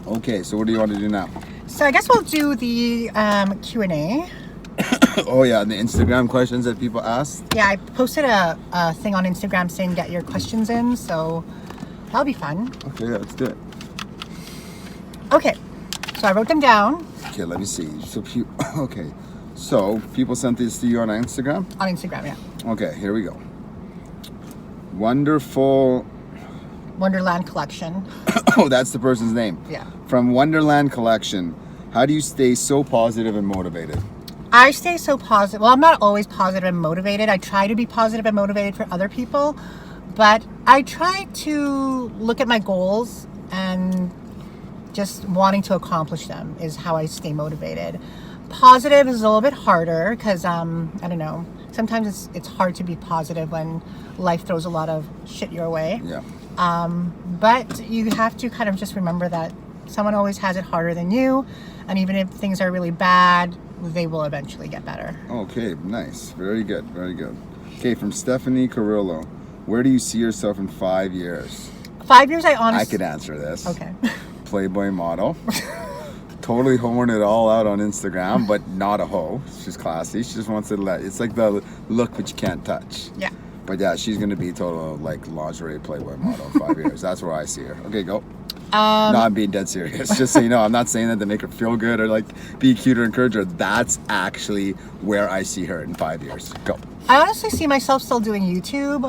Okay, so what do you want to do now? So I guess we'll do the Q&A. Oh yeah, the Instagram questions that people asked. Yeah, I posted a thing on Instagram saying get your questions in, so that'll be fun. Okay, yeah, let's do it. Okay, so I wrote them down. Okay, let me see. So okay, so people sent this to you on Instagram? On Instagram, yeah. Okay, here we go. Wonderful. Wonderland Collection. Oh, that's the person's name. Yeah. From Wonderland Collection, how do you stay so positive and motivated? I stay so positive. Well, I'm not always positive and motivated. I try to be positive and motivated for other people, but I try to look at my goals and just wanting to accomplish them is how I stay motivated. Positive is a little bit harder because I don't know. Sometimes it's hard to be positive when life throws a lot of shit your way. Yeah. But you have to kind of just remember that someone always has it harder than you, and even if things are really bad, they will eventually get better. Okay, nice. Very good, very good. Okay, from Stephanie Carrillo, where do you see yourself in 5 years? 5 years, I honestly... I could answer this. Okay. Playboy model. Totally hoeing it all out on Instagram, but not a hoe. She's classy. She just wants to it's like the look but you can't touch. Yeah. But yeah, she's gonna be total like lingerie Playboy model in 5 years. That's where I see her. Okay, go. No, I'm being dead serious. Just so you know, I'm not saying that to make her feel good or like be cute or encourage her. That's actually where I see her in 5 years. Go. I honestly see myself still doing YouTube.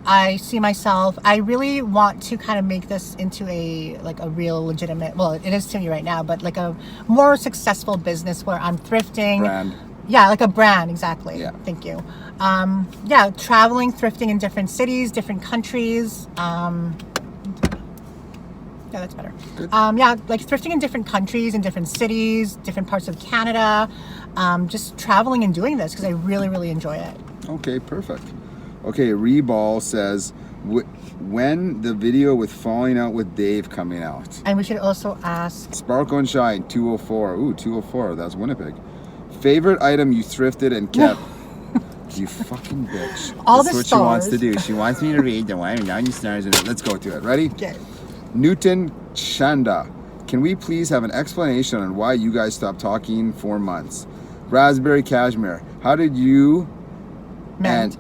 I see myself, I really want to kind of make this into a real legitimate, well, it is to me right now, but like a more successful business where I'm thrifting. Brand. Yeah, like a brand, exactly. Yeah. Thank you. Yeah, traveling, thrifting in different cities, different countries. Yeah, that's better. Good. Yeah, like thrifting in different countries, in different cities, different parts of Canada. Just traveling and doing this because I really, really enjoy it. Okay, perfect. Okay, Reball says, when the video with falling out with Dave coming out? And we should also ask... Sparkle and Shine, 204. Ooh, 204, that's Winnipeg. Favorite item you thrifted and kept? You fucking bitch. All That's the what stars. she wants to do. She wants me to read the one and 90 stars in it. Let's go to it. Ready? Okay. Newton Chanda. Can we please have an explanation on why you guys stopped talking for months? Raspberry Cashmere. How did you mend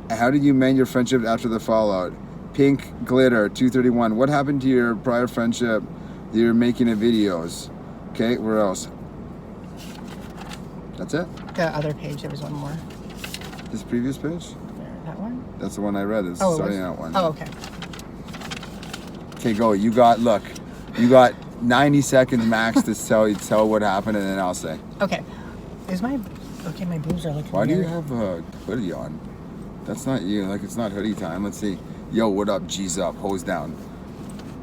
your friendship after the fallout? Pink Glitter 231. What happened to your prior friendship that you're making of videos? Okay, where else? That's it? The other page, there was one more. This previous page? There, that one? That's the one I read. It's the starting out one. Oh, okay. Okay, go. You got 90 seconds max to tell what happened, and then I'll say. Okay. My boobs are looking Why do you weird. have a hoodie on? That's not you. Like, it's not hoodie time. Let's see. Yo, what up? G's up. Hose down.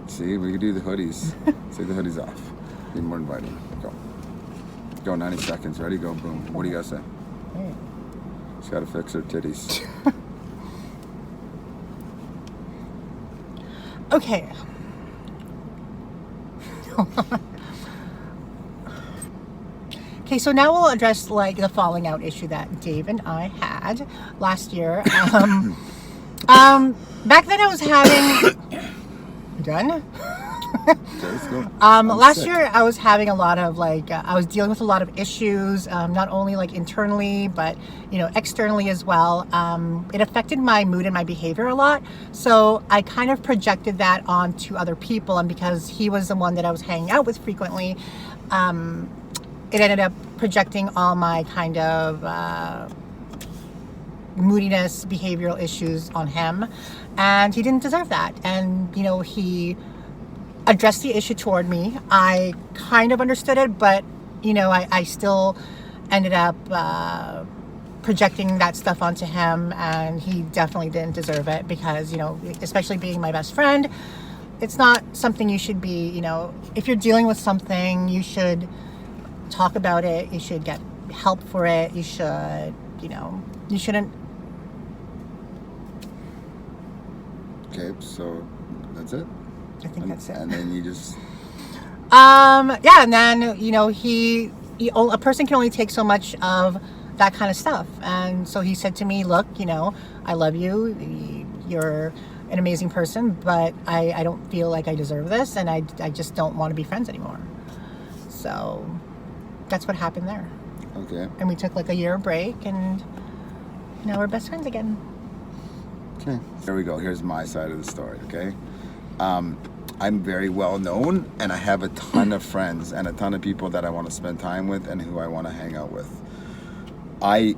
See, we can do the hoodies. Take the hoodies off. Be more inviting. Go. Go, 90 seconds. Ready? Go. Boom. What do you guys say? Hey. She's got to fix her titties. Okay. Okay, so now we'll address like the falling out issue that Dave and I had last year. Back then I was having... Done? Last year I was having a lot of I was dealing with a lot of issues, not only like internally, but externally as well. It affected my mood and my behavior a lot. So I kind of projected that onto other people, and because he was the one that I was hanging out with frequently, it ended up projecting all my kind of moodiness, behavioral issues on him, and he didn't deserve that. And he addressed the issue toward me. I kind of understood it, but I still ended up projecting that stuff onto him, and he definitely didn't deserve it because especially being my best friend, it's not something you should be, if you're dealing with something, you should talk about it, you should get help for it, you should, you shouldn't. Okay, so that's it? I think that's it. And then you just... yeah, and then, a person can only take so much of that kind of stuff. And so he said to me, look, I love you. You're an amazing person, but I don't feel like I deserve this, and I just don't want to be friends anymore. So that's what happened there. Okay. And we took like a year break, and now we're best friends again. Okay. Here we go. Here's my side of the story, okay? I'm very well known, and I have a ton of friends and a ton of people that I want to spend time with and who I want to hang out with. I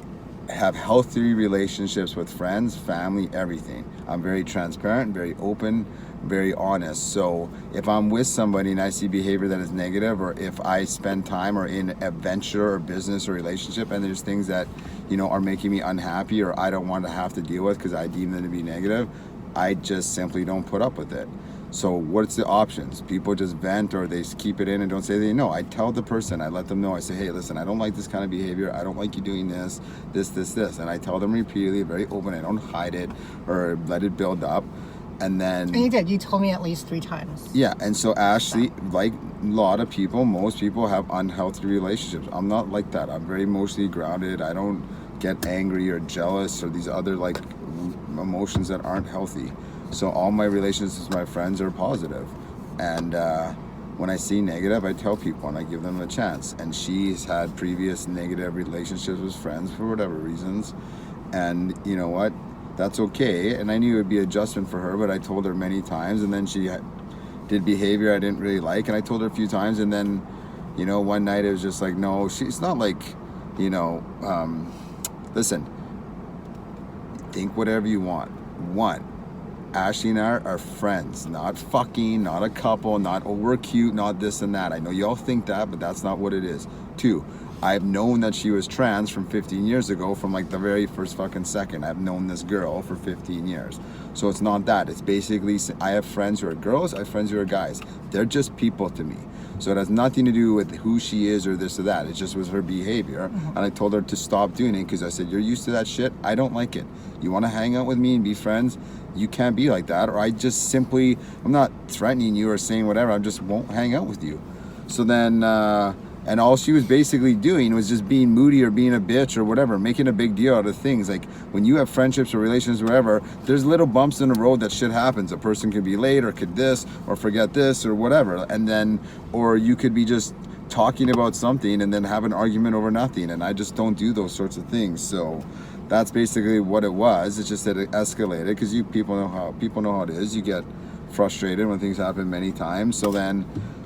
have healthy relationships with friends, family, everything. I'm very transparent, very open, very honest. So if I'm with somebody and I see behavior that is negative, or if I spend time or in a venture or business or relationship and there's things that, you know, are making me unhappy or I don't want to have to deal with because I deem them to be negative, I just simply don't put up with it. So what's the options? People just vent or they keep it in and don't say they know. I tell the person, I let them know, I say, hey, listen, I don't like this kind of behavior. I don't like you doing this. And I tell them repeatedly, very open. I don't hide it or let it build up. And then... And you did. You told me at least 3 times. Yeah, and so Ashley, like a lot of people, most people have unhealthy relationships. I'm not like that. I'm very emotionally grounded. I don't get angry or jealous or these other like emotions that aren't healthy. So all my relationships with my friends are positive. And when I see negative, I tell people and I give them a chance. And she's had previous negative relationships with friends for whatever reasons. And you know what? That's okay. And I knew it would be adjustment for her, but I told her many times. And then she did behavior I didn't really like. And I told her a few times. And then, you know, one night it was just like, no, she's not like, you know, listen, think whatever you want. One, Ashley and I are friends, not fucking, not a couple, not, oh, we're cute, not this and that. I know y'all think that, but that's not what it is. 2, I've known that she was trans from 15 years ago, from like the very first fucking second. I've known this girl for 15 years. So it's not that. It's basically, I have friends who are girls, I have friends who are guys. They're just people to me. So it has nothing to do with who she is or this or that. It just was her behavior. And I told her to stop doing it because I said, you're used to that shit. I don't like it. You want to hang out with me and be friends? You can't be like that. Or I just simply, I'm not threatening you or saying whatever. I just won't hang out with you. So then, and all she was basically doing was just being moody or being a bitch or whatever, making a big deal out of things. Like when you have friendships or relations or whatever, there's little bumps in the road that shit happens. A person could be late or could this or forget this or whatever. And then, or you could be just talking about something and then have an argument over nothing. And I just don't do those sorts of things. So that's basically what it was. It's just that it escalated because people know how it is. You get frustrated when things happen many times. So then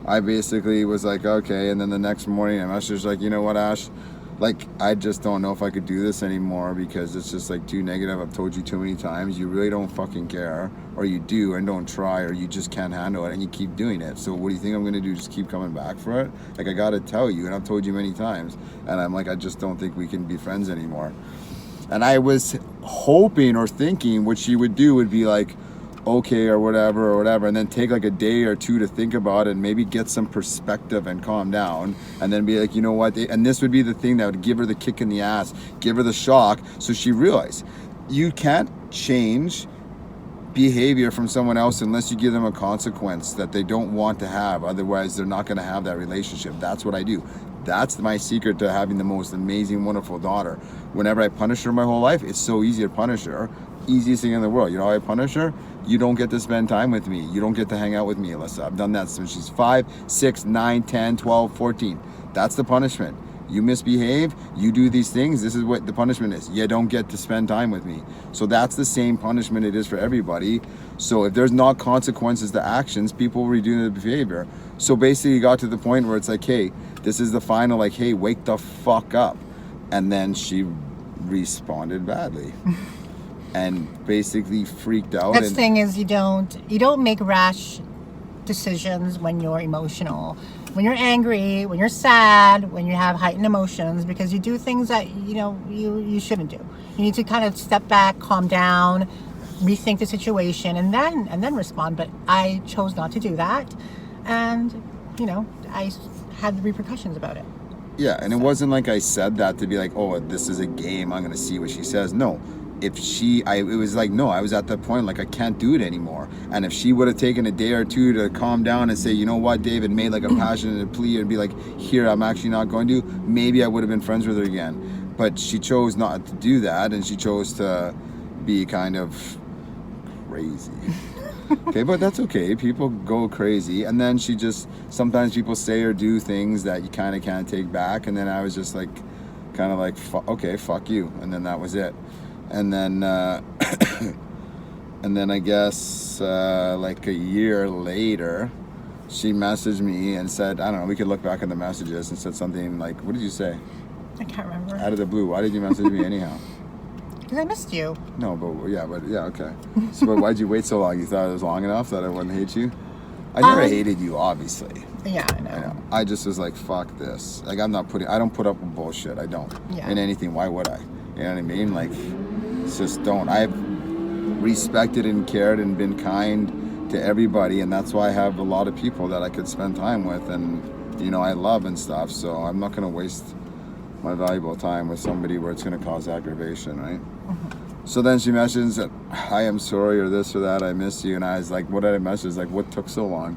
I basically was like, okay. And then the next morning, I messaged like, you know what, Ash? Like, I just don't know if I could do this anymore because it's just like too negative. I've told you too many times. You really don't fucking care, or you do and don't try, or you just can't handle it and you keep doing it. So what do you think I'm going to do? Just keep coming back for it? Like, I got to tell you, and I've told you many times. And I'm like, I just don't think we can be friends anymore. And I was hoping or thinking what she would do would be like, okay, or whatever, and then take like a day or 2 to think about it and maybe get some perspective and calm down, and then be like, you know what, and this would be the thing that would give her the kick in the ass, give her the shock, so she realized you can't change behavior from someone else unless you give them a consequence that they don't want to have. Otherwise, they're not going to have that relationship. That's what I do. That's my secret to having the most amazing, wonderful daughter. Whenever I punish her my whole life, it's so easy to punish her. Easiest thing in the world. You know how I punish her? You don't get to spend time with me. You don't get to hang out with me, Alyssa. I've done that since she's 5, 6, 9, 10, 12, 14. That's the punishment. You misbehave, you do these things, this is what the punishment is. You don't get to spend time with me. So that's the same punishment it is for everybody. So if there's not consequences to actions, people will redo the behavior. So basically it got to the point where it's like, hey, this is the final, like, hey, wake the fuck up. And then she responded badly. And basically freaked out. That's the thing is you don't make rash decisions when you're emotional, when you're angry, when you're sad, when you have heightened emotions, because you do things that you shouldn't do. You need to kind of step back, calm down, rethink the situation, and then respond. But I chose not to do that, and I had the repercussions about it. Yeah, and it wasn't like I said that to be like, oh, this is a game, I'm gonna see what she says. No. It was like, no, I was at that point, like, I can't do it anymore. And if she would have taken a day or 2 to calm down and say, you know what, David, made like a passionate plea and be like, here, I'm actually not going to, maybe I would have been friends with her again. But she chose not to do that, and she chose to be kind of crazy. Okay, but that's okay. People go crazy. And then she just, sometimes people say or do things that you kind of can't take back. And then I was just like, kind of like, okay, fuck you. And then that was it. And then, and then I guess like a year later, she messaged me and said, I don't know, we could look back at the messages, and said something like, what did you say? I can't remember. Out of the blue. Why did you message me anyhow? Because I missed you. No, but yeah, okay. So but why'd you wait so long? You thought it was long enough that I wouldn't hate you? I never hated you, obviously. Yeah, I know. I just was like, fuck this. Like, I don't put up with bullshit. I don't. Yeah. In anything. Why would I? You know what I mean? Like, just don't. I've respected and cared and been kind to everybody, and that's why I have a lot of people that I could spend time with, and you know, I love and stuff. So I'm not gonna waste my valuable time with somebody where it's gonna cause aggravation, right? Mm-hmm. So then she mentions that I am sorry or this or that, I miss you, and I was like, what did I message? Like, what took so long?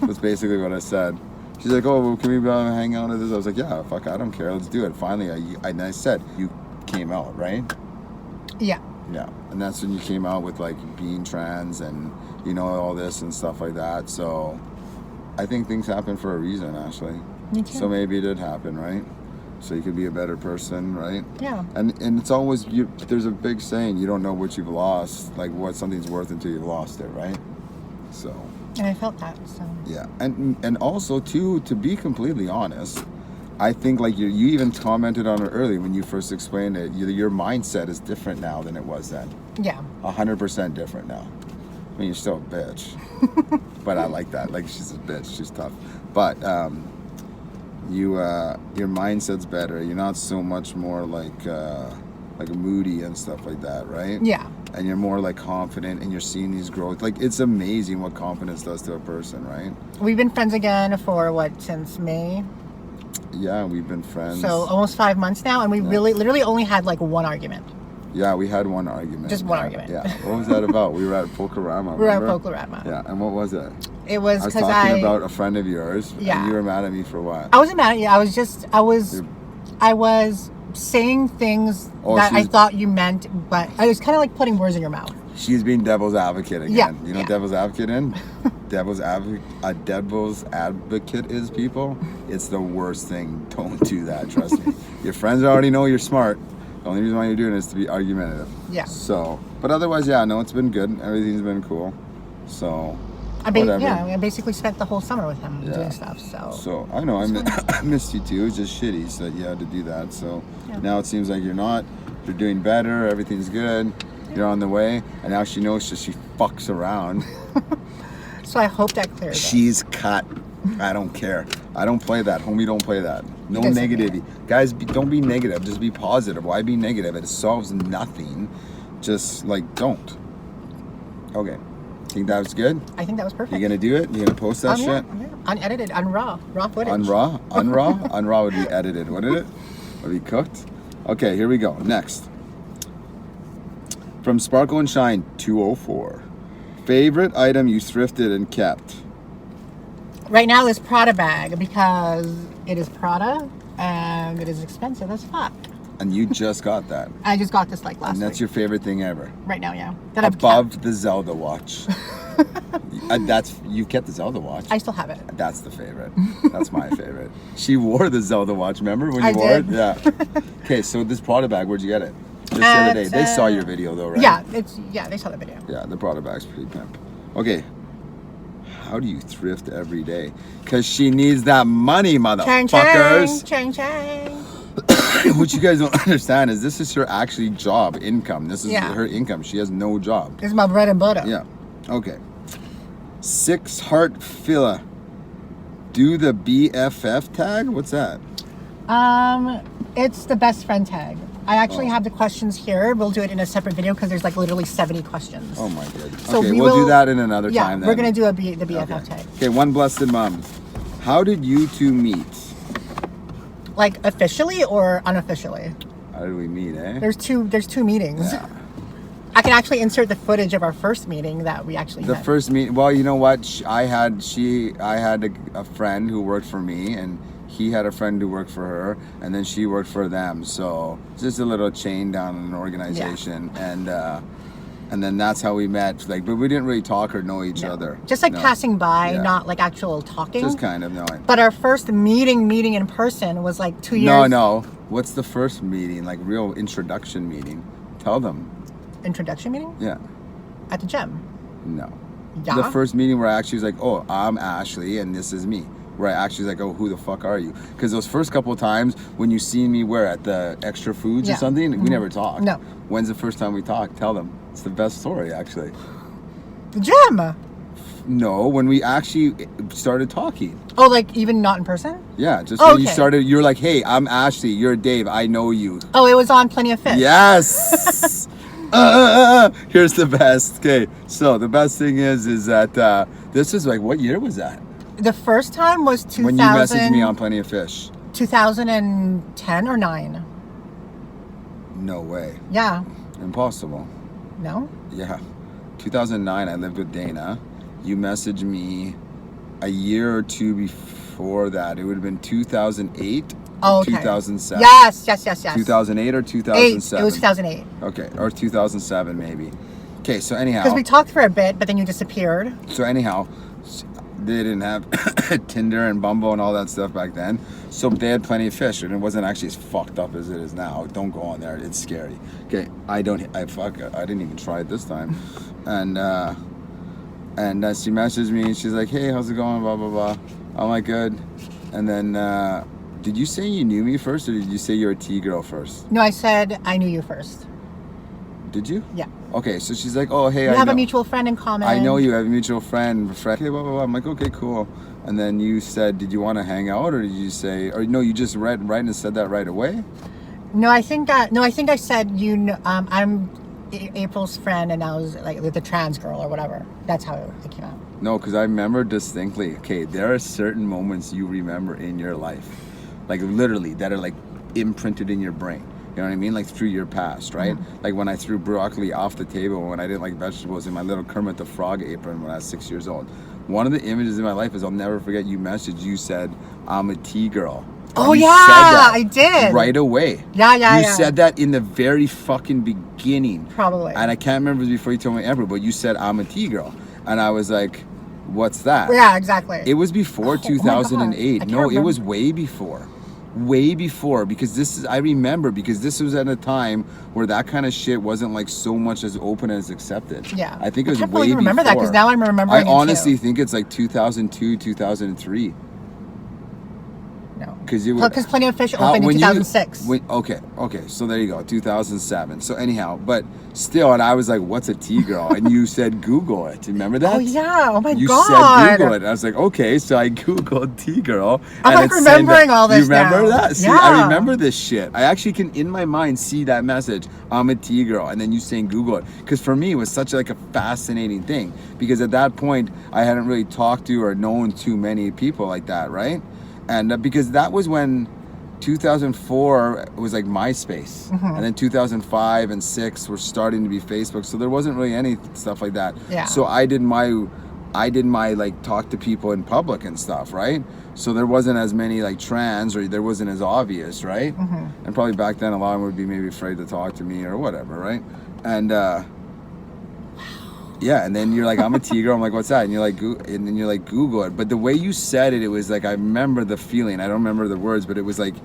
That's basically what I said. She's like, oh, well, can we hang out with this? I was like, yeah, fuck, I don't care, let's do it. Finally, I said, you came out, right? Yeah. Yeah, and that's when you came out with like being trans and you know all this and stuff like that. So I think things happen for a reason, Ashley. Me too. So maybe it did happen, right? So you could be a better person, right? Yeah. And it's always there's a big saying, you don't know what you've lost, like what something's worth until you've lost it, right? So. And I felt that. So. Yeah, and also too, to be completely honest, I think like you even commented on it earlier when you first explained it. Your mindset is different now than it was then. Yeah. 100% different now. I mean, you're still a bitch, but I like that. Like, she's a bitch. She's tough. But your mindset's better. You're not so much more like moody and stuff like that, right? Yeah. And you're more like confident, and you're seeing these growth. Like, it's amazing what confidence does to a person, right? We've been friends again for what, since May? Yeah, we've been friends. So almost 5 months now, and we literally only had like one argument. Yeah, we had one argument. Just one argument. Yeah. What was that about? We were at Pokerama. We were at Pokerama. Yeah, and what was it? It was I was because talking about a friend of yours. Yeah. And you were mad at me for what? I wasn't mad at you. I was saying things that I thought you meant, but I was kind of like putting words in your mouth. She's being devil's advocate again. Yeah. You know what devil's advocate in? devil's advocate is, people. It's the worst thing. Don't do that, trust me. Your friends already know you're smart. The only reason why you're doing it is to be argumentative. Yeah. So, but otherwise, yeah, no, it's been good. Everything's been cool. So, I basically spent the whole summer with him doing stuff. So I know I missed you too. It was just shitty, so you had to do that. So now it seems like you're not. You're doing better. Everything's good. You're on the way, and now she knows she fucks around. So I hope that clears. She's cut. I don't care. I don't play that. Homie, don't play that. No negativity. Guys, don't be negative. Just be positive. Why be negative? It solves nothing. Just, like, don't. Okay. Think that was good? I think that was perfect. You gonna do it? You gonna post that shit? Yeah. Unedited, raw footage. Raw would be edited, wouldn't it? Would be cooked? Okay, here we go. Next. From Sparkle and Shine 204. Favorite item you thrifted and kept? Right now, this Prada bag, because it is Prada and it is expensive as fuck. And you just got that. I just got this like last week. And that's your favorite thing ever. Right now, yeah. Above the Zelda watch. You kept the Zelda watch. I still have it. That's the favorite. That's my favorite. She wore the Zelda watch. Remember when you wore did. it? Yeah. Okay, so this Prada bag, where'd you get it? Just the other day. They saw your video though, right? Yeah, they saw the video. Yeah, the Prada bag's pretty pimp. Okay. How do you thrift every day? Because she needs that money, motherfuckers. Chang, chang. What you guys don't understand is this is her actually job, income. This is her income. She has no job. This is my bread and butter. Yeah. Okay. 6 heart filler. Do the BFF tag? What's that? It's the best friend tag. I actually have the questions here. We'll do it in a separate video because there's like literally 70 questions. Oh my goodness. So okay, we'll do that in another time then. We're going to do the BFF tag. Okay, one blessed mom. How did you two meet? Like officially or unofficially? How did we meet, eh? There's two meetings. Yeah. I can actually insert the footage of our first meeting that we actually had. The first meeting, well, you know what? I had a friend who worked for me, and he had a friend who worked for her, and then she worked for them. So just a little chain down in an organization, and And then that's how we met. Like, but we didn't really talk or know each other. Just like No. passing by, Yeah. not like actual talking. Just kind of knowing. But our first meeting in person was like 2 years. No. What's the first meeting? Like real introduction meeting? Tell them. Introduction meeting? Yeah. At the gym. No. Yeah. The first meeting where I actually was like, oh, I'm Ashley and this is me. Where I actually was like, oh, who the fuck are you? Because those first couple of times when you seen me where at the Extra Foods or something, we never talked. No. When's the first time we talked? Tell them. It's the best story, actually. The gym. No, when we actually started talking. Oh, like even not in person? Yeah, just Oh, when you okay. started, you're like, hey, I'm Ashley, you're Dave, I know you. Oh, it was on Plenty of Fish. Yes! Here's the best. Okay, so the best thing is that this is like, what year was that? The first time was 2000. When you messaged me on Plenty of Fish. 2010 or 9. No way. Yeah. Impossible. No? Yeah. 2009, I lived with Dana. You messaged me a year or two before that. It would have been 2008 Oh, or okay. 2007. Yes. 2008 or 2007? It was 2008. Okay, or 2007 maybe. Okay, so anyhow. Because we talked for a bit, but then you disappeared. So anyhow, they didn't have Tinder and Bumble and all that stuff back then. So they had Plenty of Fish, and it wasn't actually as fucked up as it is now. Don't go on there; it's scary. Okay, I didn't even try it this time, and she messaged me and she's like, "Hey, how's it going?" Blah blah blah. I'm like, "Good," and then did you say you knew me first, or did you say you're a T girl first? No, I said I knew you first. Did you? Yeah. Okay, so she's like, "Oh, hey, We I have know. a mutual friend in common. I know you have a mutual friend. Okay, blah, blah, blah. I'm like, okay, cool. And then you said, did you want to hang out, or did you say, or no, you just read right and said that right away? No, I think I said you know, I'm April's friend, and I was like the trans girl or whatever. That's how it came out. No, because I remember distinctly. Okay, there are certain moments you remember in your life, like literally that are like imprinted in your brain. You know what I mean? Like through your past, right? Mm-hmm. Like when I threw broccoli off the table when I didn't like vegetables in my little Kermit the Frog apron when I was 6 years old. One of the images in my life is I'll never forget you messaged. You said, I'm a T girl. Oh, You yeah, said that I did. right away. Yeah. You said that in the very fucking beginning. Probably. And I can't remember before you told me ever, but you said, I'm a T girl. And I was like, what's that? Yeah, exactly. It was before 2008. I can't No, it was remember. way before. Way before, because I remember because this was at a time where that kind of shit wasn't like so much as open as accepted. Yeah. I think it was can't way believe you remember that, before. because now I'm remembering I it honestly too. think it's like 2002, 2003. No. Because Plenty of Fish opened in 2006. Okay, so there you go, 2007. So anyhow, but still, and I was like, what's a T girl? And you said Google it. Remember that? Oh, yeah. Oh, my You God. said Google it. I was like, okay, so I Googled T girl. I'm and like it remembering all this You remember now. that? See, Yeah. I remember this shit. I actually can, in my mind, see that message. I'm a T girl. And then you saying Google it. Because for me, it was such like a fascinating thing. Because at that point, I hadn't really talked to or known too many people like that, right? And because that was when 2004 was like MySpace, and then 2005 and 6 were starting to be Facebook. So there wasn't really any stuff like that. Yeah. So I did my like talk to people in public and stuff, right? So there wasn't as many like trans, or there wasn't as obvious, right? And probably back then a lot of them would be maybe afraid to talk to me or whatever, right? And yeah, and then you're like, I'm a T girl. I'm like, what's that? And you're like, and then you're like, Google it. But the way you said it, it was like, I remember the feeling. I don't remember the words, but it was like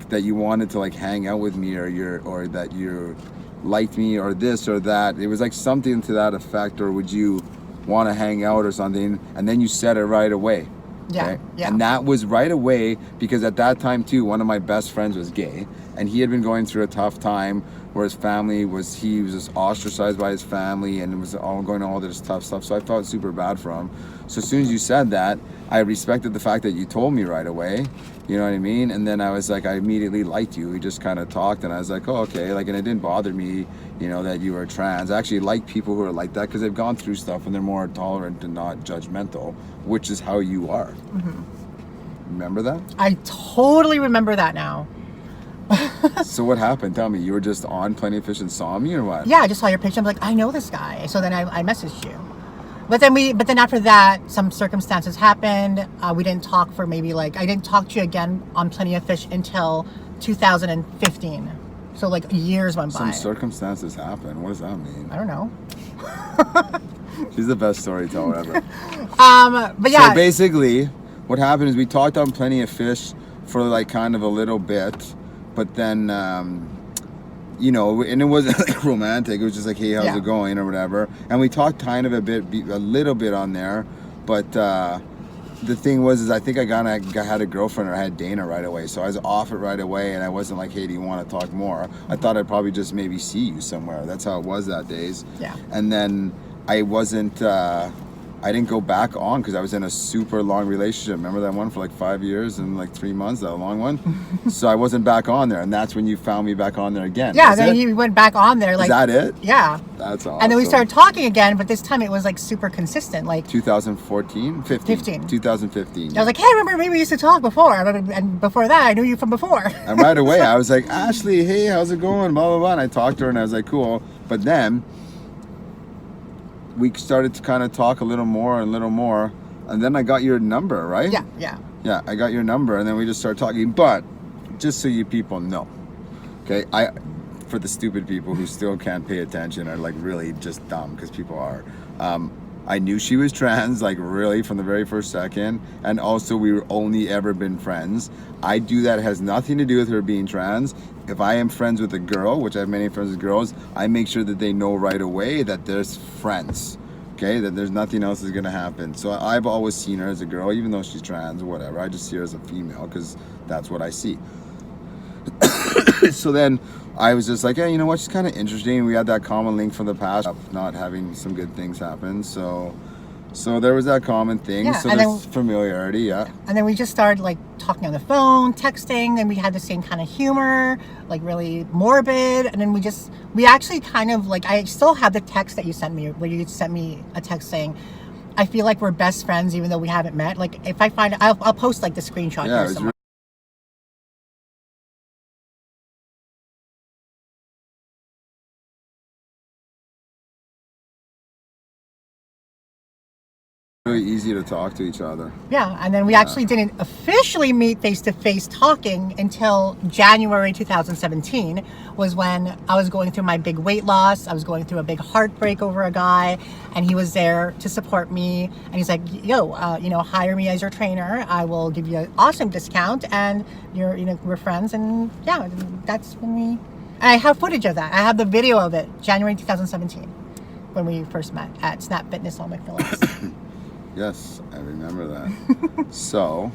that you wanted to like hang out with me, or that you liked me, or this or that. It was like something to that effect. Or would you want to hang out or something? And then you said it right away. Yeah, yeah. And that was right away, because at that time too, one of my best friends was gay, and he had been going through a tough time where his family was, he was just ostracized by his family, and it was all going on all this tough stuff. So I felt super bad for him. So as soon as you said that, I respected the fact that you told me right away. You know what I mean? And then I was like, I immediately liked you. We just kind of talked, and I was like, oh, okay. Like, and it didn't bother me, you know, that you were trans. I actually like people who are like that, because they've gone through stuff and they're more tolerant and not judgmental, which is how you are. Remember that? I totally remember that now. So what happened? Tell me. You were just on Plenty of Fish and saw me, or what? Yeah, I just saw your picture. I'm like, I know this guy. So then I messaged you. But then after that, some circumstances happened. We didn't talk for maybe I didn't talk to you again on Plenty of Fish until 2015. So like years went by. Some circumstances happen. What does that mean? I don't know. She's the best storyteller ever. But yeah. So basically, what happened is we talked on Plenty of Fish for like kind of a little bit, but then, you know, and it wasn't like romantic. It was just like, hey, how's it going or whatever. And we talked kind of a little bit on there, but the thing was I think I had a girlfriend, or I had Dana right away, so I was off it right away, and I wasn't like, hey, do you want to talk more? I thought I'd probably just maybe see you somewhere. That's how it was that days. Yeah. And then I didn't go back on because I was in a super long relationship. Remember that one for like 5 years and like 3 months, that long one? So I wasn't back on there, and that's when you found me back on there again. Yeah, then he went back on there. Like, is that it? Yeah. That's awesome. And then we started talking again, but this time it was like super consistent. Like 2014? 15. 2015. I was like, hey, remember we used to talk before, and before that I knew you from before. And right away I was like, Ashley, hey, how's it going? Blah, blah, blah. And I talked to her and I was like, cool. But then we started to kind of talk a little more, and then I got your number, right? Yeah, I got your number, and then we just started talking. But just so you people know, okay, for the stupid people who still can't pay attention, are like really just dumb, because people are. I knew she was trans, like really from the very first second, and also we were only ever been friends. I do that. It has nothing to do with her being trans. If I am friends with a girl, which I have many friends with girls, I make sure that they know right away that there's friends, okay? That there's nothing else is gonna happen. So I've always seen her as a girl, even though she's trans or whatever. I just see her as a female because that's what I see. So then I was just like, hey, you know what? She's kind of interesting. We had that common link from the past, not having some good things happen. So there was that common thing. Yeah, so there's familiarity, yeah. And then we just started like talking on the phone, texting, and we had the same kind of humor, like really morbid. And then we actually kind of like, I still have the text that you sent me, where you sent me a text saying, I feel like we're best friends even though we haven't met. Like if I find it, I'll post like the screenshot here somewhere. Really easy to talk to each other. Yeah, and then we actually didn't officially meet face-to-face talking until January 2017 was when I was going through my big weight loss. I was going through a big heartbreak over a guy, and he was there to support me. And he's like, yo, hire me as your trainer. I will give you an awesome discount, and we're friends. And yeah, that's when I have footage of that. I have the video of it, January 2017, when we first met at Snap Fitness on McMillan's. Yes, I remember that. So,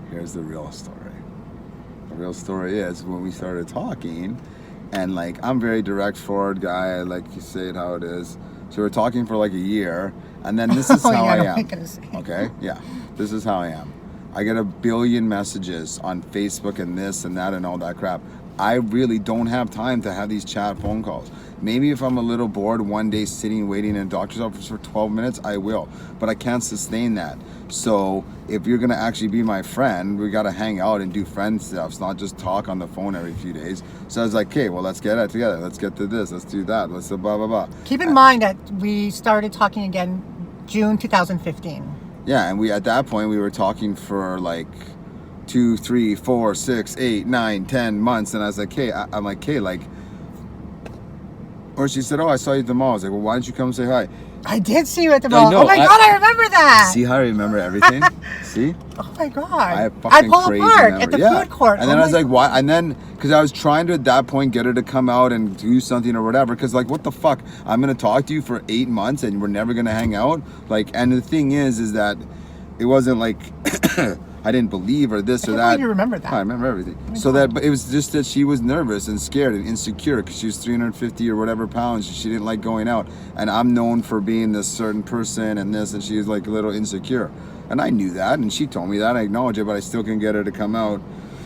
here's the real story. The real story is when we started talking, and like, I'm a very direct, forward guy. I like to say it how it is. So we're talking for like a year, and then this is how I am. Okay? Yeah. This is how I am. I get a billion messages on Facebook and this and that and all that crap. I really don't have time to have these chat phone calls. Maybe if I'm a little bored one day sitting waiting in a doctor's office for 12 minutes, I will. But I can't sustain that. So if you're gonna actually be my friend, we gotta hang out and do friend stuff. It's not just talk on the phone every few days. So I was like, okay, well, let's get it together. Let's get to this. Let's do that. Let's do blah, blah, blah. Keep in mind that we started talking again June 2015. Yeah, and we at that point, we were talking for like 2, 3, 4, 6, 8, 9, 10 months. And I was like, hey, I'm like, hey, like, or she said, oh, I saw you at the mall. I was like, well, why don't you come say hi? I did see you at the mall. Oh my God, I remember that. See how I remember everything? See? Oh my God. I pull apart at the food court. And then I was like, why? And then, because I was trying to at that point get her to come out and do something or whatever. Because like, what the fuck? I'm going to talk to you for 8 months and we're never going to hang out? Like, and the thing is that it wasn't like I didn't believe or this or that. You remember that? I remember everything. But it was just that she was nervous and scared and insecure because she was 350 or whatever pounds. She didn't like going out. And I'm known for being this certain person and this, and she was like a little insecure. And I knew that, and she told me that. I acknowledge it, but I still couldn't get her to come out.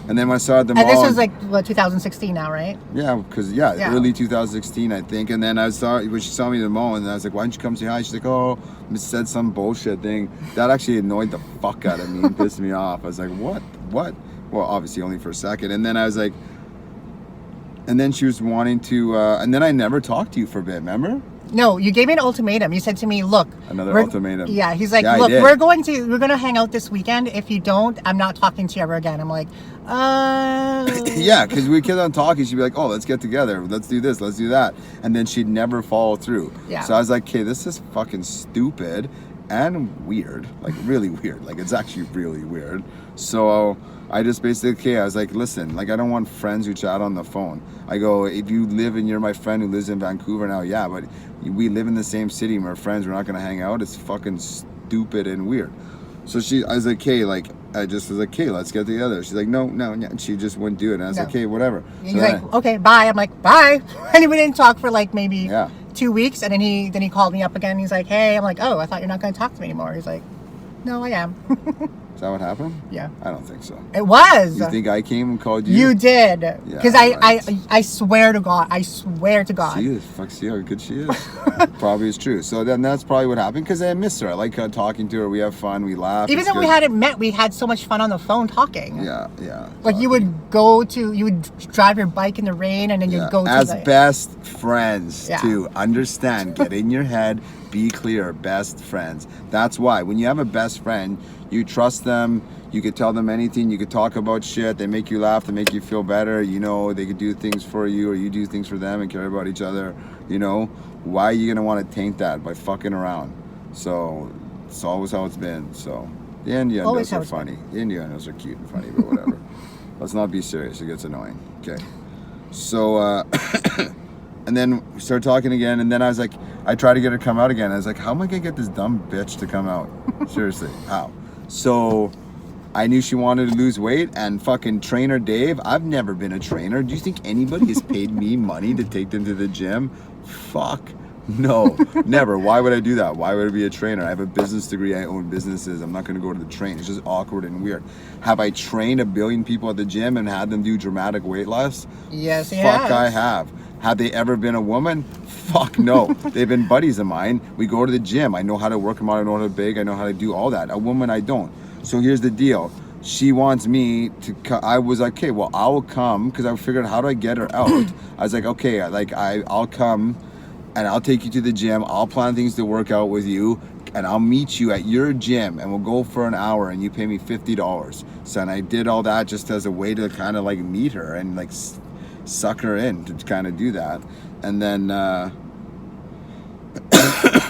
And then when I saw her at the mall. And this was like, what, 2016 now, right? Yeah, because, early 2016, I think. And then when she saw me at the mall, and I was like, why don't you come say hi? She's like, oh, I said some bullshit thing. That actually annoyed the fuck out of me and pissed me off. I was like, what? Well, obviously only for a second. And then I was like, and then she was wanting to, and then I never talked to you for a bit, remember? No, you gave me an ultimatum. You said to me, "Look, Another ultimatum. Yeah, he's like, Yeah, I "Look, did. we're gonna hang out this weekend. If you don't, I'm not talking to you ever again." I'm like, Yeah, because we kept on talking. She'd be like, "Oh, let's get together. Let's do this. Let's do that," and then she'd never follow through. Yeah. So I was like, "Okay, this is fucking stupid and weird. Like really weird. Like it's actually really weird." So I just basically, I was like, "Listen, like I don't want friends who chat on the phone." I go, "If you live and you're my friend who lives in Vancouver now, yeah, but we live in the same city and we're friends. We're not gonna hang out. It's fucking stupid and weird." So I was like, "Okay, like." I just was like, "Okay, let's get together." She's like, no. And she just wouldn't do it. And I was like, "Okay, whatever." He's like, "Okay, bye." I'm like, "Bye." And we didn't talk for like maybe 2 weeks. And then he called me up again. He's like, "Hey." I'm like, "Oh, I thought you're not going to talk to me anymore." He's like, "No, I am." Is that what happened? Yeah. I don't think so. It was. You think I came and called you? You did. Because Yeah, I swear to God. I swear to God. She is. Fuck, see how good she is. Probably is true. So then that's probably what happened because I miss her. I like talking to her. We have fun. We laugh. Even though we hadn't met, we had so much fun on the phone talking. Yeah. Like you would drive your bike in the rain and then you'd go to as best friends too. Understand. Get in your head. Be clear. Best friends. That's why when you have a best friend, you trust them. You could tell them anything. You could talk about shit. They make you laugh. They make you feel better. You know, they could do things for you or you do things for them and care about each other. You know, why are you going to want to taint that by fucking around? So it's always how it's been. So the innuendos are funny. The innuendos are cute and funny, but whatever. Let's not be serious. It gets annoying. Okay. So, and then we started talking again. And then I was like, I tried to get her to come out again. I was like, how am I going to get this dumb bitch to come out? Seriously, how? So I knew she wanted to lose weight and fucking trainer Dave. I've never been a trainer. Do you think anybody has paid me money to take them to the gym? Fuck. No, never. Why would I do that? Why would I be a trainer? I have a business degree. I own businesses. I'm not going to go to the train. It's just awkward and weird. Have I trained 1 billion people at the gym and had them do dramatic weight loss? Yes, Fuck, I have. Have they ever been a woman? Fuck no. They've been buddies of mine. We go to the gym. I know how to work them out. I know how to bake. I know how to do all that. A woman, I don't. So here's the deal. She wants me to I was like, okay, well, I will come because I figured how do I get her out? I was like, okay, I'll come and I'll take you to the gym. I'll plan things to work out with you and I'll meet you at your gym and we'll go for an hour and you pay me $50. So and I did all that just as a way to kind of like meet her and like suck her in to kind of do that. And then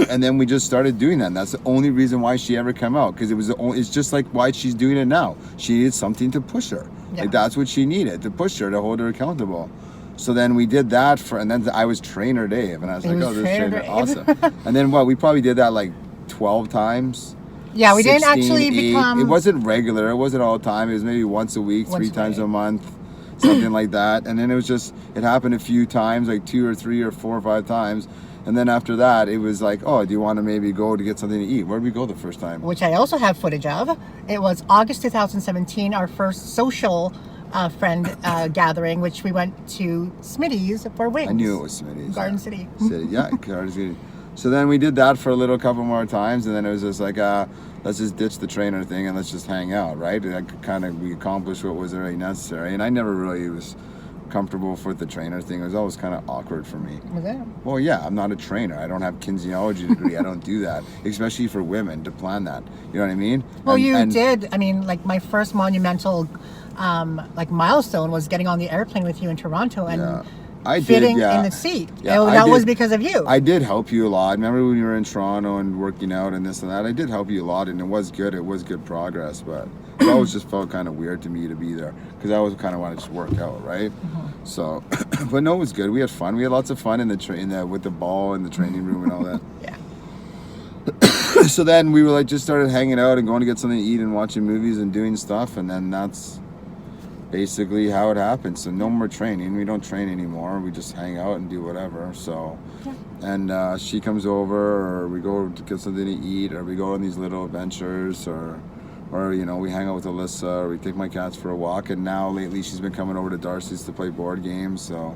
and then we just started doing that. And that's the only reason why she ever came out because it's just like why she's doing it now. She needed something to push her. Like that's what she needed, to push her, to hold her accountable. So then we did that and then I was trainer Dave and I was like, oh, this trainer, awesome. And then we probably did that like 12 times. Yeah, we 16, didn't actually become. It wasn't regular. It wasn't all the time. It was maybe once a week, 3 times a month, something like that. And then it happened a few times, like 2 or 3 or 4 or 5 times. And then after that, it was like, oh, do you want to maybe go to get something to eat? Where did we go the first time? Which I also have footage of. It was August 2017, our first social friend gathering, which we went to Smitty's for wings. I knew it was Smitty's. Garden City. Yeah, Garden City. So then we did that for a couple more times, and then it was just like, let's just ditch the trainer thing and let's just hang out, right? And we accomplished what was already necessary. And I never really was comfortable with the trainer thing. It was always kind of awkward for me. Was it? Well, yeah, I'm not a trainer. I don't have kinesiology degree. I don't do that, especially for women to plan that. You know what I mean? Well, you did. I mean, like my first monumental milestone was getting on the airplane with you in Toronto and fitting in the seat. Yeah, that was because of you. I did help you a lot. Remember when you were in Toronto and working out and this and that? I did help you a lot and it was good. It was good progress, but it always just felt kind of weird to me to be there because I always kind of wanted to just work out, right? Mm-hmm. So, but no, it was good. We had fun. We had lots of fun in the with the ball in the training room and all that. Yeah. So then we were just started hanging out and going to get something to eat and watching movies and doing stuff, and then that's basically how it happened. So no more training. We don't train anymore. We just hang out and do whatever. So, and she comes over, or we go to get something to eat, or we go on these little adventures, or we hang out with Alyssa, or we take my cats for a walk. And now lately she's been coming over to Darcy's to play board games. So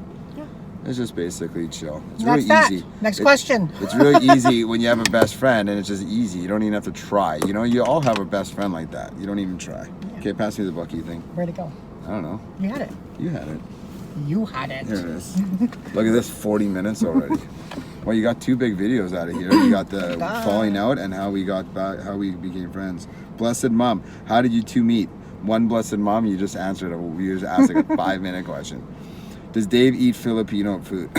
it's just basically chill. It's really easy. Next question. It's really easy when you have a best friend, and it's just easy. You don't even have to try. You all have a best friend like that. You don't even try. Okay, pass me the bucket thing. Where'd it go? I don't know. You had it. You had it. you hadn't. Here it is. Look at this, 40 minutes already. Well, you got 2 big videos out of here. You got the falling out and how we got back, how we became friends. Blessed Mom, how did you 2 meet? One blessed mom, you just answered you just asked like a 5-minute question. Does Dave eat Filipino food?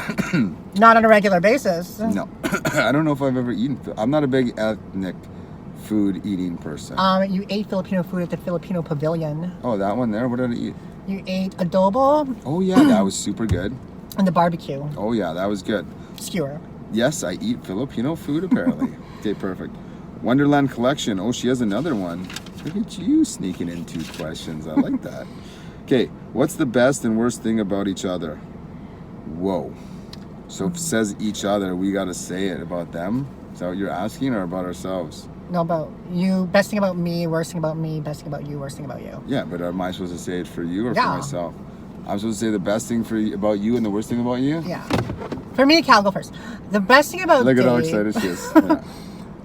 Not on a regular basis. No. I don't know if I've ever eaten. I'm not a big ethnic food eating person. You ate Filipino food at the Filipino Pavilion. Oh, that one there? What did I eat? You ate adobo. Oh yeah, that was super good. And the barbecue. Oh yeah, that was good. Skewer. Yes, I eat Filipino food apparently. Okay, perfect. Wonderland Collection. Oh, she has another one. Look at you sneaking in 2 questions. I like that. Okay, what's the best and worst thing about each other? Whoa. So if it says each other, we got to say it about them? Is that what you're asking, or about ourselves? No, about you. Best thing about me, worst thing about me, best thing about you, worst thing about you. Yeah, but am I supposed to say it for you or Yeah. for myself? I'm supposed to say the best thing about you and the worst thing about you? Yeah. For me, Cal, go first. The best thing about Look Dave... at how excited she is. Yeah.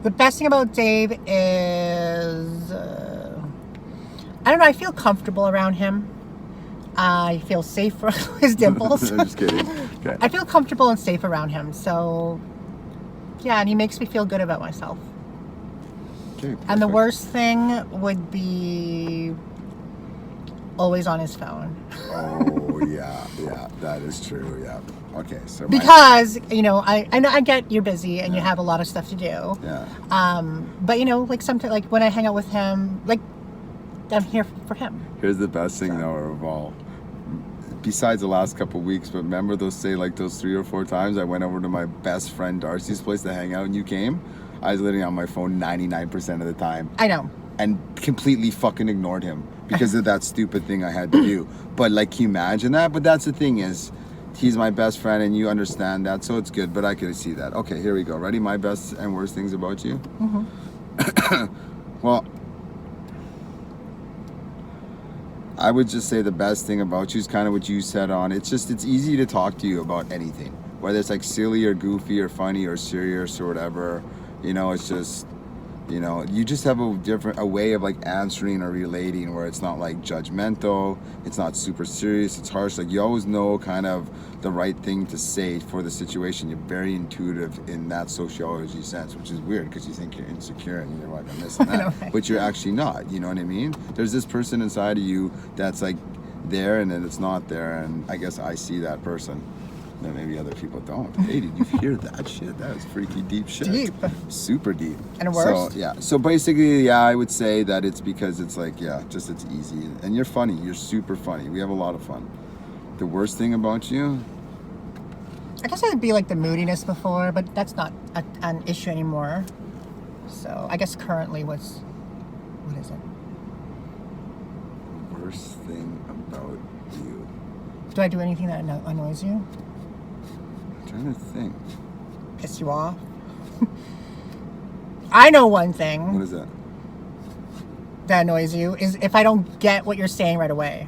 The best thing about Dave is... I don't know, I feel comfortable around him. I feel safe for his dimples. I'm just kidding. Okay. I feel comfortable and safe around him. So, yeah, and he makes me feel good about myself. Okay, And the perfect. worst thing would be always on his phone. Oh, yeah, that is true, yeah. Okay, so Because, I get you're busy and you have a lot of stuff to do. yeah. But, like sometimes, like when I hang out with him, like I'm here for him. Here's the best thing though of all. Besides the last couple of weeks, but remember those 3 or 4 times I went over to my best friend Darcy's place to hang out and you came? I was literally on my phone 99% of the time. I know. And completely fucking ignored him because of that stupid thing I had to do. But like, can you imagine that? But that's the thing is, he's my best friend and you understand that, so it's good, but I could see that. Okay, here we go. Ready? My best and worst things about you? Mm-hmm. Well, I would just say the best thing about you is kind of what you said on. It's easy to talk to you about anything, whether it's like silly or goofy or funny or serious or whatever. It's just, you just have a way of like answering or relating where it's not like judgmental, it's not super serious, it's harsh. Like you always know kind of the right thing to say for the situation. You're very intuitive in that sociology sense, which is weird because you think you're insecure and you're like, I'm this and that, Right. but you're actually not. You know what I mean? There's this person inside of you that's like there and then it's not there, and I guess I see that person. Then maybe other people don't. Hey, did you hear that shit? That was freaky deep shit. Deep. Super deep. And worse? So, yeah. So basically, yeah, I would say that it's because it's like, yeah, just it's easy. And you're funny. You're super funny. We have a lot of fun. The worst thing about you? I guess it'd be like the moodiness before, but that's not an issue anymore. So I guess currently what is it? Worst thing about you? Do I do anything that annoys you? I'm trying to think. Piss you off? I know one thing What is that? that annoys you is if I don't get what you're saying right away.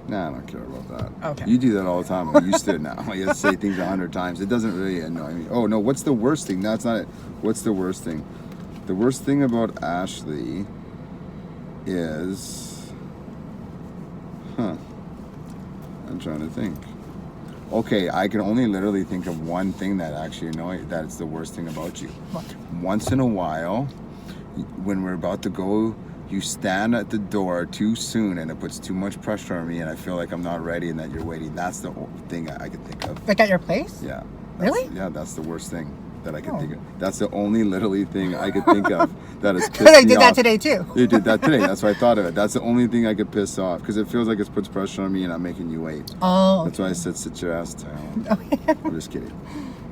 Nah, I don't care about that. Okay. You do that all the time. I'm used to it now. You have to say things 100 times. It doesn't really annoy me. Oh, no, what's the worst thing? That's not it. What's the worst thing? The worst thing about Ashley is... I'm trying to think. Okay, I can only literally think of one thing that actually annoys, that's the worst thing about you. What? Once in a while, when we're about to go, you stand at the door too soon and it puts too much pressure on me and I feel like I'm not ready and that you're waiting. That's the thing I can think of. Like at your place? Yeah. Really? Yeah, that's the worst thing that I can Oh. think of. That's the only literally thing I could think of that has pissed Because I me did off. that today too. You did that today. That's why I thought of it. That's the only thing I could piss off because it feels like it puts pressure on me and I'm making you wait. Oh. That's why I said sit your ass down. I'm just kidding.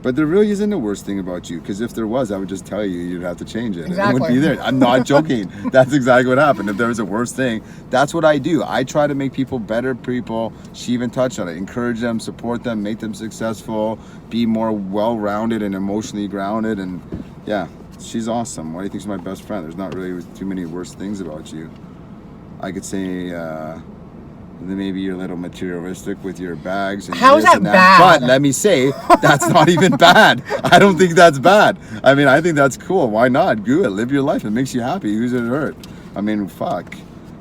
But there really isn't the worst thing about you because if there was, I would just tell you you'd have to change it. Exactly. It wouldn't be there. I'm not joking. That's exactly what happened. If there was a worst thing, that's what I do. I try to make people better people. She even touched on it. Encourage them, support them, make them successful, be more well-rounded and emotionally grounded. And yeah, she's awesome. Why do you think she's my best friend? There's not really too many worst things about you. I could say maybe you're a little materialistic with your bags. And How is this that and bad? But let me say, that's not even bad. I don't think that's bad. I mean, I think that's cool. Why not? Do it. Live your life. It makes you happy. Who's it hurt? I mean, fuck.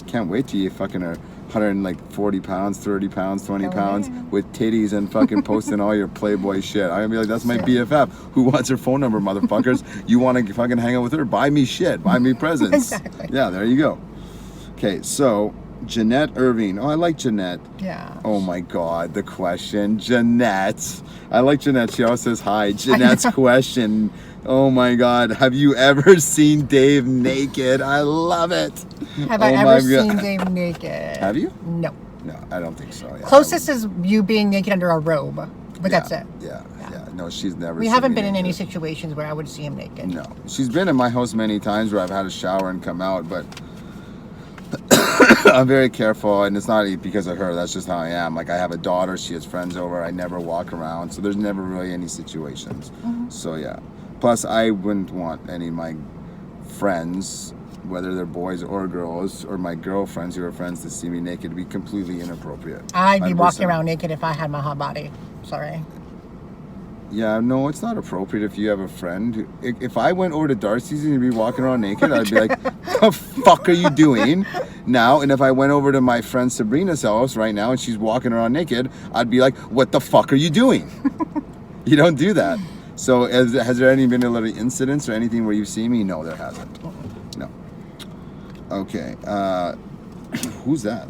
Can't wait till you fucking are 140 pounds, 30 pounds, 20 Oh, pounds yeah. with titties and fucking posting all your Playboy shit. I'm gonna be like, that's my BFF. Who wants her phone number, motherfuckers? You want to fucking hang out with her? Buy me shit. Buy me presents. Exactly. Yeah, there you go. Okay, so Jeanette Irving. Oh, I like Jeanette. Yeah. Oh my God, the question. Jeanette. I like Jeanette. She always says hi. Jeanette's question. Oh my God, have you ever seen Dave naked? I love it. Have I Oh my ever God. seen Dave naked? Have you? No. No, I don't think so. Yeah, Closest is you being naked under a robe, but that's it. Yeah. No, she's never. We seen haven't me been in any naked. situations where I would see him naked. No, she's been in my house many times where I've had a shower and come out, but I'm very careful, and it's not because of her. That's just how I am. Like, I have a daughter, she has friends over. I never walk around, so there's never really any situations. So yeah. Plus, I wouldn't want any of my friends, whether they're boys or girls, or my girlfriends who are friends, to see me naked. To be completely inappropriate. I'd be 100%. walking around naked if I had my hot body. Sorry. Yeah, no, it's not appropriate if you have a friend. If I went over to Darcy's and you'd be walking around naked, I'd be like, the fuck are you doing now? And if I went over to my friend Sabrina's house right now and she's walking around naked, I'd be like, what the fuck are you doing? You don't do that. So has there any been a little incidents or anything where you've seen me? No, there hasn't. No. Okay. Who's that?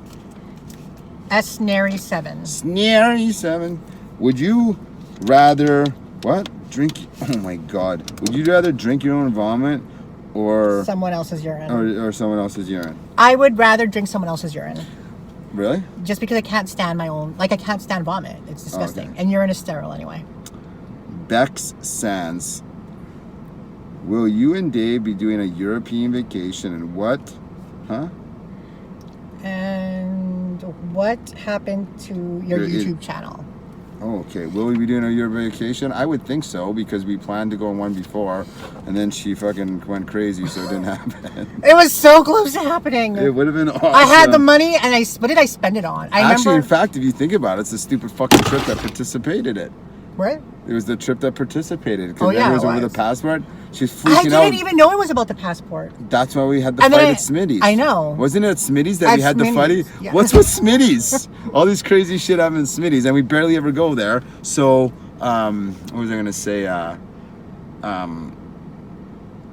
Snary7. Snary7. Would you rather drink? Oh my God! Would you rather drink your own vomit or Someone else's urine. or someone else's urine? I would rather drink someone else's urine. Really? Just because I can't stand my own. Like, I can't stand vomit. It's disgusting. Okay. And urine is sterile anyway. Bex Sands. Will you and Dave be doing a European vacation, and what? Huh? And what happened to your It- YouTube channel? Oh, okay. Will we be doing a European vacation? I would think so, because we planned to go on one before, and then she fucking went crazy, so it didn't happen. It was so close to happening. It would have been awesome. I had the money, and what did I spend it on? I Actually, in remember. fact, if you think about it, it's the stupid fucking trip that participated in it. What? It was the trip that participated. Because Oh, yeah, it was it over the was. passport. She's I freaking out. didn't even know it was about the passport. That's why we had the And fight then at Smitty's. I know. Wasn't it at Smitty's that At we had the fighting? Smitty's, yeah. What's with Smitty's? All this crazy shit happens in Smitty's, and we barely ever go there. So, what was I gonna say?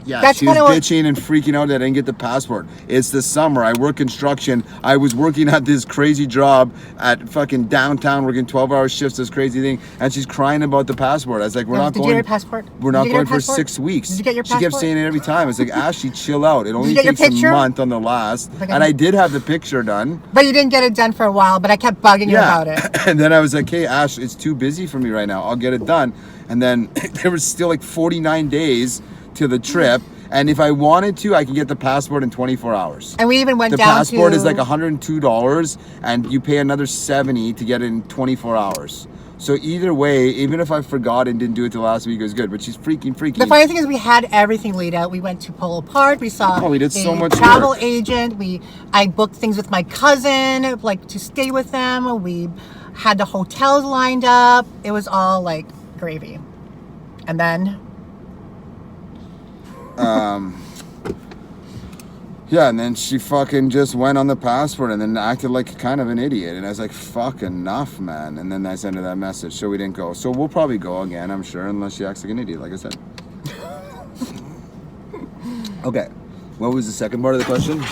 Yeah, That's she was kinda what- bitching and freaking out that I didn't get the passport. It's the summer. I work construction. I was working at this crazy job at fucking downtown, working 12-hour shifts, this crazy thing, and she's crying about the passport. I was like, we're not Did you going. get your passport? We're Did not you get going your for passport? 6 weeks. Did you get your She kept passport? saying it every time. It's like, Ashley, chill out. It only you get your takes a picture? month on the last. Like, And I did have the picture done. But you didn't get it done for a while, but I kept bugging you about it. And then I was like, hey, Ash, it's too busy for me right now. I'll get it done. And then there was still like 49 days to the trip. And if I wanted to, I could get the passport in 24 hours. And we even went The down passport to... is like $102, and you pay another $70 to get it in 24 hours. So either way, even if I forgot and didn't do it till last week, it was good. But she's freaking. The funny thing is, we had everything laid out. We went to Polo Park. We saw Oh, we did so much travel work. agent. I booked things with my cousin, like to stay with them. We had the hotels lined up. It was all like gravy. And then Yeah, and then she fucking just went on the passport and then acted like kind of an idiot. And I was like, fuck, enough, man. And then I sent her that message, so we didn't go. So we'll probably go again, I'm sure, unless she acts like an idiot, like I said. Okay, what was the second part of the question?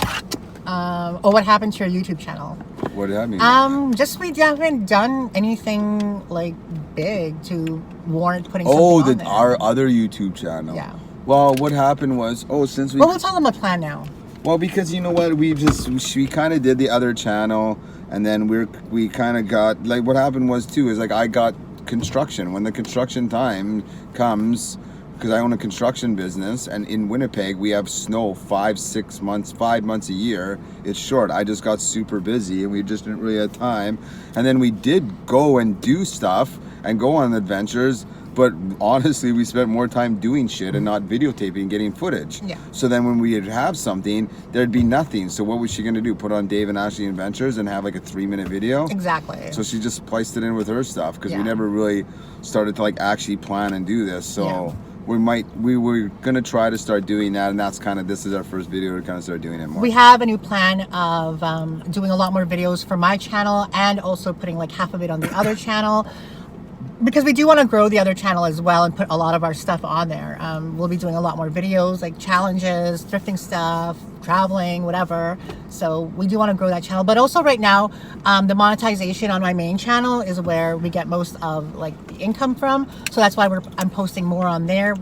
what happened to your YouTube channel? What did that mean? Just we haven't done anything like big to warrant putting Oh, something on there. our other YouTube channel. Yeah. Well, what happened was, since we... Well, we'll tell them a plan now. Well, because you know what, we kind of did the other channel, and then we kind of got, like, what happened was too is like I got construction. When the construction time comes, because I own a construction business, and in Winnipeg we have snow 5 months a year. It's short. I just got super busy, and we just didn't really have time. And then we did go and do stuff and go on adventures. But honestly, we spent more time doing shit and not videotaping and getting footage. Yeah. So then when we'd have something, there'd be nothing. So what was she going to do? Put on Dave and Ashley Adventures and have like a 3-minute video? Exactly. So she just placed it in with her stuff because Yeah. we never really started to like actually plan and do this. So we were gonna try to start doing that, and that's kind of, this is our first video to kind of start doing it more. We have a new plan of doing a lot more videos for my channel and also putting like half of it on the other channel, because we do want to grow the other channel as well and put a lot of our stuff on there. We'll be doing a lot more videos like challenges, thrifting stuff, traveling, whatever. So we do want to grow that channel. But also right now, the monetization on my main channel is where we get most of like the income from. So that's why I'm posting more on there.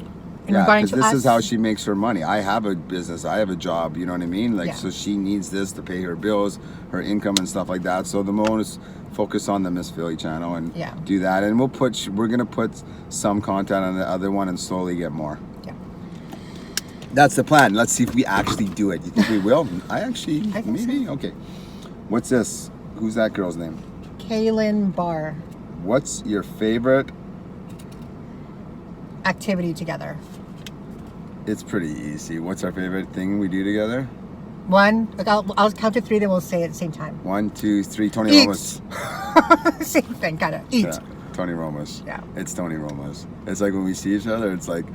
Yeah, because this is how she makes her money. I have a business, I have a job, you know what I mean? Like, Yeah. so she needs this to pay her bills, her income and stuff like that. So the most focus on the Miss Philly channel and Yeah. do that. And we're gonna put some content on the other one and slowly get more. Yeah. That's the plan. Let's see if we actually do it. You think we will? I think maybe? so. Okay. What's this? Who's that girl's name? Kaylin Barr. What's your favorite? Activity together. It's pretty easy. What's our favorite thing we do together? One, like I'll count to 3, then we'll say it at the same time. 1, 2, 3. Tony Eat. Romas. Same thing, kind of. Eat. Yeah, Tony Romas. Yeah. It's Tony Romas. It's like when we see each other, it's like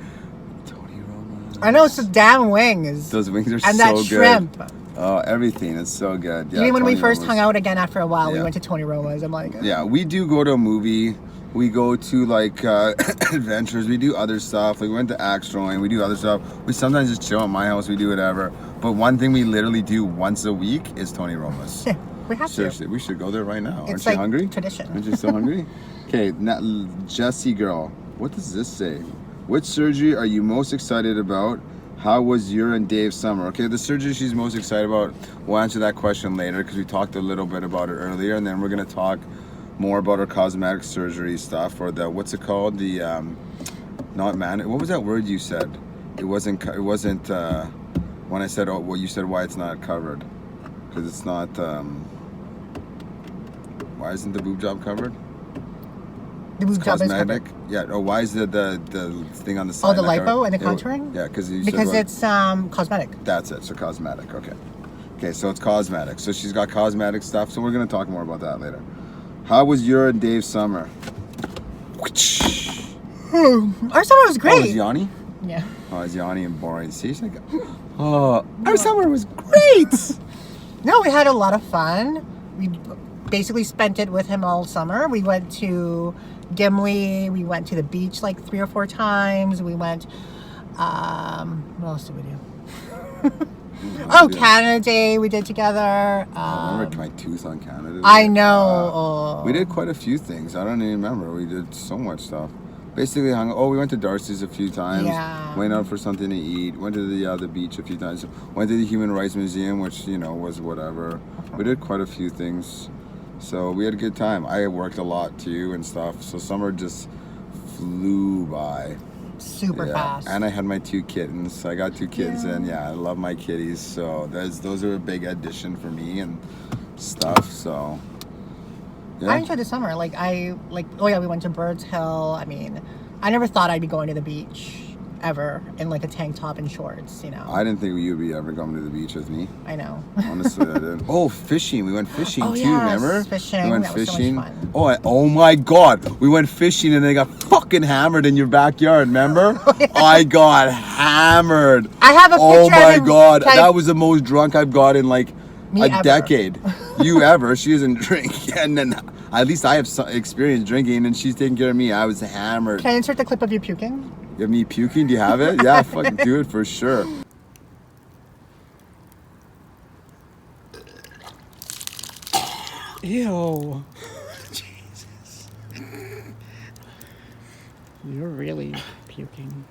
Tony Romas. I know, it's the damn wings. Those wings are and so that good. shrimp. Oh, everything. It's so good. Yeah, Even when we Tony first Romas. hung out again after a while, we Yeah. went to Tony Roma's. I'm like, Yeah, we do go to a movie. We go to like adventures. We do other stuff. Like we went to axe throwing. We do other stuff. We sometimes just chill at my house. We do whatever. But one thing we literally do once a week is Tony Romas. yeah, we have Seriously, we should go there right now. It's Aren't you like hungry? tradition. Aren't you so hungry? Okay, now, Jessie girl, what does this say? Which surgery are you most excited about? How was your and Dave's summer? Okay, the surgery she's most excited about, we'll answer that question later because we talked a little bit about it earlier, and then we're gonna talk more about her cosmetic surgery stuff, or the, what's it called? The not man. What was that word you said? It wasn't. When I said, oh, well, you said why it's not covered, because it's not. Why isn't the boob job covered? The boob job is Cosmetic. covered. Yeah. Oh, why is the thing on the side? Oh, the not lipo covered? and the contouring? Yeah, because It's cosmetic. That's it. So cosmetic. Okay. Okay. So it's cosmetic. So she's got cosmetic stuff. So we're gonna talk more about that later. How was your and Dave's summer? Our summer was Oh, great. is Yanni? Yeah. Oh, it's Yanni and boring. See, she's like, oh, our summer was great. No, we had a lot of fun. We basically spent it with him all summer. We went to Gimli. We went to the beach like 3 or 4 times. We went, what else did we do? Oh, Canada Day we did together. I remember my tooth on Canada. I know. We did quite a few things. I don't even remember. We did so much stuff. Basically, we went to Darcy's a few times. Yeah. Went out for something to eat. Went to the beach a few times. Went to the Human Rights Museum, which, was whatever. We did quite a few things. So we had a good time. I worked a lot too and stuff. So summer just flew by. Super fast. And I had my 2 kittens. I got 2 kids, and I love my kitties. So those are a big addition for me and stuff. So yeah. I enjoyed the summer. We went to Birds Hill. I mean, I never thought I'd be going to the beach ever in like a tank top and shorts, I didn't think you'd be ever coming to the beach with me. I know. Honestly, I didn't. Oh, fishing. We went fishing too, yes, remember? fishing. We went That was so much fishing. fun. Oh my God. We went fishing and they got fucking hammered in your backyard, remember? I got hammered. I have a picture Oh of my him. God. That was the most drunk I've got in like Me a ever. decade. You ever. She doesn't drink. And then at least I have some experience drinking and she's taking care of me. I was hammered. Can I insert the clip of you puking? You have me puking? Do you have it? Yeah, fucking do it for sure. Ew. Jesus. You're really puking.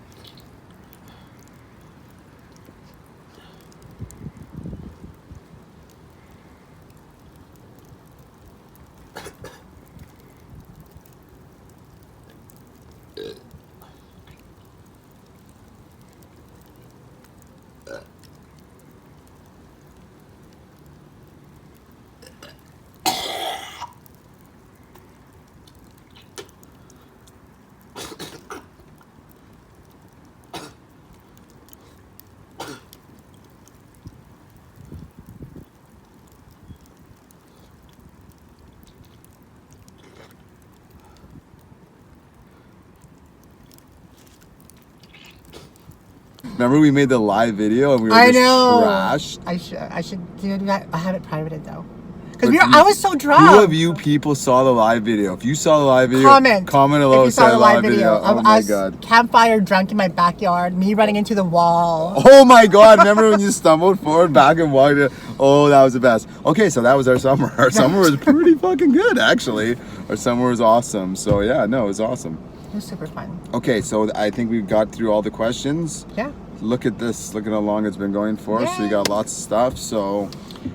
Remember we made the live video and we were I just know. trashed? I should do that. I have it privated though. Because But I was so drunk. Who of you people saw the live video? If you saw the live video, comment below. If you saw the live video Oh of my us god. campfire drunk in my backyard, me running into the wall. Oh my god, remember when you stumbled forward back and walked in? Oh, that was the best. Okay, so that was our summer. Our summer was pretty fucking good, actually. Our summer was awesome. So yeah, no, it was awesome. It was super fun. Okay, so I think we got through all the questions. Yeah. Look at this. Look at how long it's been going for. Yeah. So you got lots of stuff. So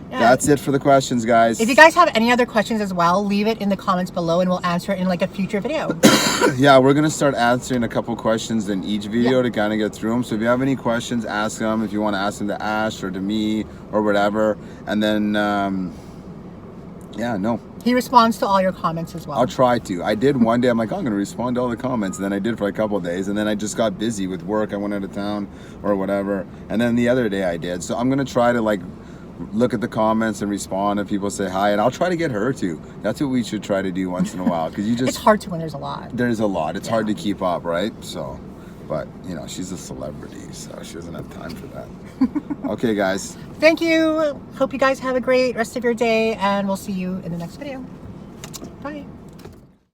Yeah. that's it for the questions, guys. If you guys have any other questions as well, leave it in the comments below and we'll answer it in like a future video. Yeah, we're going to start answering a couple questions in each video to kind of get through them. So if you have any questions, ask them. If you want to ask them to Ash or to me or whatever. And then, yeah, no. He responds to all your comments as well. I'll try to. I did one day. I'm like, I'm going to respond to all the comments. And then I did for a couple of days. And then I just got busy with work. I went out of town or whatever. And then the other day I did. So I'm going to try to like look at the comments and respond if people say hi. And I'll try to get her to. That's what we should try to do once in a while. Because you just... It's hard to when there's a lot. There's a lot. It's hard to keep up, right? So, but, you know, she's a celebrity. So she doesn't have time for that. Okay, guys. Thank you. Hope you guys have a great rest of your day. And we'll see you in the next video. Bye.